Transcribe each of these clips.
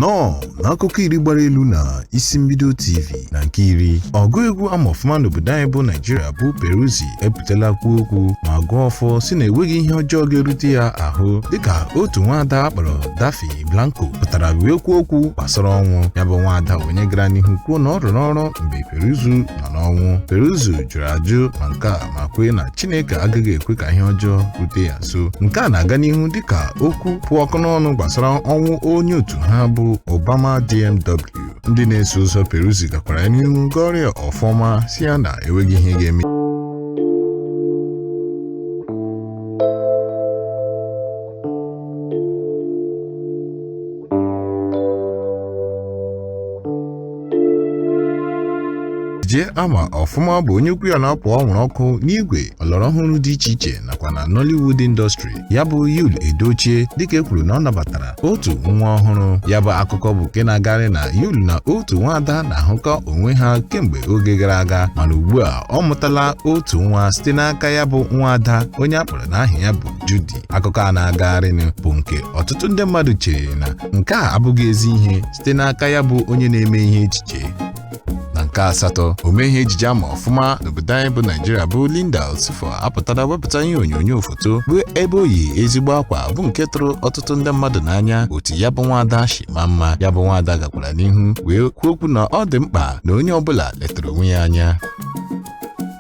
Nnọọ n'akụkọ iri gbara elu na isi mbido TV na nke iri. Ọgụ egwu ama ọfụma n'obodo anyị bụ Nigeria bụ Peruzzi epụtala kwuo okwu ma gụọ ọfọ si na enweghị ihe ọjọọ ga-erute ya ahụ dịka otu nwaada akpọrọ Daffy Blanco pụtara wee kwuo okwu gbasara ọnwụ ya bụ nwaada onye gara n'ihu kwuo na ọ rụrụ ọrụ mgbe Peruzzi nọ n'ọnwụ. Peruzzi jụrụ ajụ ma nke a ma kwee na Chineke agaghị ekwe ka ihe ọjọọ rute ya nso. Nke a na-aga n'ihu dịka okwu pụọ ọkụ n'ọnụ gbasara ọnwụ onye otu ha bụ Obama DMW. Ndị na-eso ụzọ Peruzzi gakwara n'ihu gọrịa ọfọma si ya na enweghị ihe ga-eme. Ama ọfụma bụ onye ukwu ya na-apụ ọnwụrụ ọkụ n'igwe ọlọrọ ọhụrụ dị iche iche nakwa na Nollywood industry ya bụ Yul Edochie dịka e kwuru na ọ nabatara otu nwa ọhụrụ. Ya bụ akụkọ bụ nke na-agarị na Yul na otu nwaada na-ahụkọ onwe ha kemgbe oge gara aga, mana ugbu a ọ mụtala otu nwa site n'aka ya bụ nwaada onye akpọrọ n'aha ya bụ Judy. Akụkọ a na-agagharị bụ nke ọtụtụ ndị mmadụ chere na nke a abụghị ezi ihe site n'aka ya bụ onye na-eme ihe echiche. Nke asatọ, omee ihe ejije ama ọfụma n'obodo anyị bụ Nigeria bụ Linda Osifo apụtara wepụta ihe onyonyo foto bụ ebe o yi ezigbo akwa bụ nke tụrụ ọtụtụ ndị mmadụ n'anya otu ya bụ nwaada si ma mma. Ya bụ nwaada gakwara n'ihu wee kwuo okwu na ọ dị mkpa na onye ọbụla letara onwe ya anya.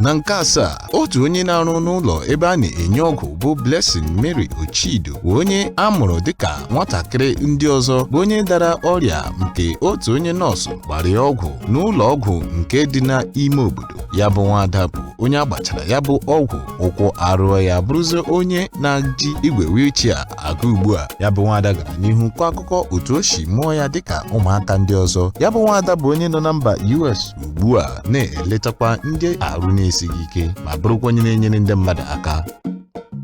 Na nke asaa, otu onye na-arụ n'ụlọ ebe a na-enye ọgwụ bụ Blessing Mary Ochido bụ onye a mụrụ dịka nwatakịrị ndị ọzọ bụ onye dara ọrịa nke otu onye nọọsụ gbara ya ọgwụ n'ụlọ ọgwụ nke dị n'ime obodo. Ya bụ nwaada bụ onye agbachara ya bụ ọgwụ ụkwụ arụọ ya bụrụzie onye na-ji igwe wheelchair aga ugbu a. Ya bụ nwaada gara n'ihu kọọ akụkọ otu o si mụọ ya dịka ụmụaka ndị ọzọ. Ya bụ nwaada bụ onye nọ na mba US ugbu a na-eletakwa ndị arụ na-esighị ike ma bụrụkwa onye na-enyere ndị mmadụ aka.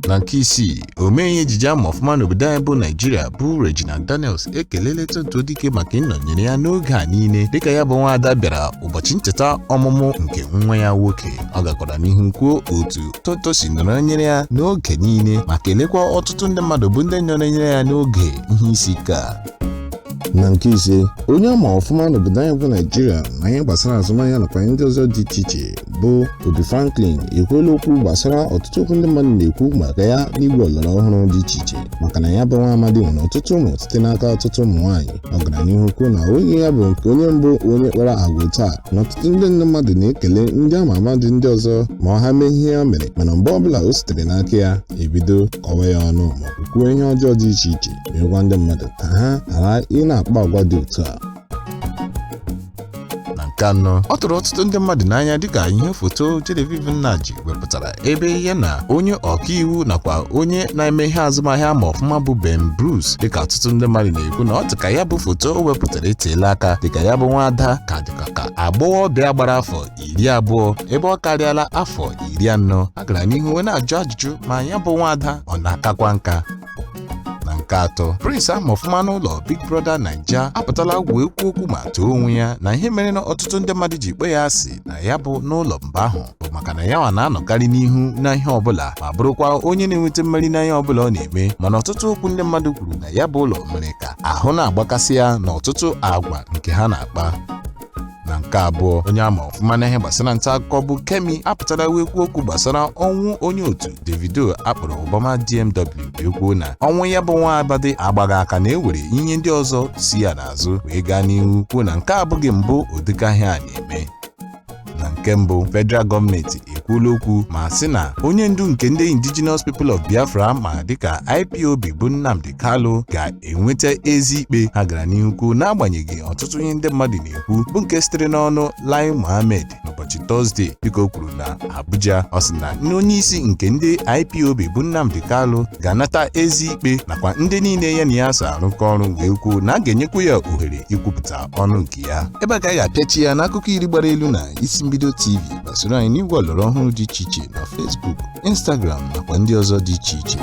Na nke isii, omee ihe ejije ama ọfụma n'obodo anyị bụ Nigeria bụ Regina Daniels ekelela Tonto Dike maka ịnọnyere ya n'oge a niile dịka ya bụ nwaada bịara ụbọchị ncheta ọmụmụ nke nwa ya nwoke. Ọ gakwara n'ihu kwuo otu Tonto si nọrọnyere ya n'oge niile ma kelekwa ọtụtụ ndị mmadụ bụ ndị nọrọnyere ya n'oge ihe isi ike a. Na nke ise, onye ama ọfụma n'obodo anyị bụ Nigeria na ihe gbasara azụmahịa nakwa ndị ọzọ dị iche iche bụ Obi Franklin ekwuola okwu gbasara ọtụtụ okwu ndị mmadụ na-ekwu maka ya n'igwe ọlọrọ ọhụrụ dị iche iche maka na ya bụ nwa amadi nwere ọtụtụ ụmụ site n'aka ọtụtụ ụmụ nwaanyị. Ọ gara n'ihu kwuo na onye ya bụ nke onye mbụ onye kpara agwa taa na ọtụtụ ndị mmadụ na-ekele ndị ama ama dị ndị ọzọ ma ha mee ihe o mere, mana mgbe ọbụla o sitere n'aka ya ebido kọwa ya ọnụ ma kwuo ihe ọjọọ dị iche iche wee gwa ndị mmadụ ka ha ghara na-akpa agwa dị otu a. Na nke anọ, ọ tụrụ ọtụtụ ndị mmadụ n'anya dịka ihe foto Genevieve Nnaji wepụtara ebe ya na onye ọkaiwu nakwa onye na-eme ihe azụmahịa ma ọfụma bụ Ben Bruce dịka ọtụtụ ndị mmadụ na-ekwu na ọ dịka ya bụ foto o wepụtara eteela aka dịka ya bụ nwaada ka dịka ka agbọghọbịa gbara afọ 20 ebe ọ karịala afọ 40. A gara n'ihu wee na-ajụ ajụjụ ma ya bụ nwaada ọ na-akakwa nka. Nke atọ, Prince ama ọfụma n'ụlọ Big Brother Naija apụtala wee kwuo okwu ma too onwe ya na ihe mere na ọtụtụ ndị mmadụ ji kpe ya asị na ya bụ n'ụlọ mba ahụ bụ maka na ya na-anọkarị n'ihu na ihe ọbụla ma bụrụkwa onye na-enweta mmeri na ihe ọbụla ọ na-eme, mana ọtụtụ okwu ndị mmadụ kwuru na ya bụ ụlọ mere ka ahụ na-agbakasị ya na ọtụtụ agwa nke ha na-akpa. Na nke abụọ, onye ama ọfụma na ihe gbasara nta akụkọ bụ Kemi apụtara wee kwuo okwu gbasara ọnwụ onye otu Davido akpọrọ Obama DMW wee kwuo na ọnwụ ya bụ nwa abadi agbaghị aka na ewere ihe ndị ọzọ si ya n'azụ wee gaa n'ihu kwuo na nke abụghị mbụ ụdịka ihe a na-eme. Na nke mbụ, federal gọọmenti ekwuola okwu ma sị na onye ndu nke ndị Indigenous People of Biafra ma dịka IPOB bụ Nnamdi Kalu ga-enweta ezi ikpe. Ha gara n'ihu kwuo n'agbanyeghị ọtụtụ ihe ndị mmadụ na-ekwu bụ nke sitere n'ọnụ Lai Mohammed n'ụbọchị Tọzdee dịka o kwuru na Abuja. Ọ sị na onye isi nke ndị IPOB bụ Nnamdi Kalu ga-anata ezi ikpe nakwa ndị niile ya na ya so arụkọ ọrụ wee kwuo na a ga-enyekwa ya ohere ikwupụta ọnụ nke ya. Ebe a ka anyị apịachi ya n'akụkọ iri gbara elu na isi mbido TV. Gbasoro anyị n'igwe ọlọrọ ọhụrụ dị iche iche na Facebook, Instagram nakwa ndị ọzọ dị iche iche.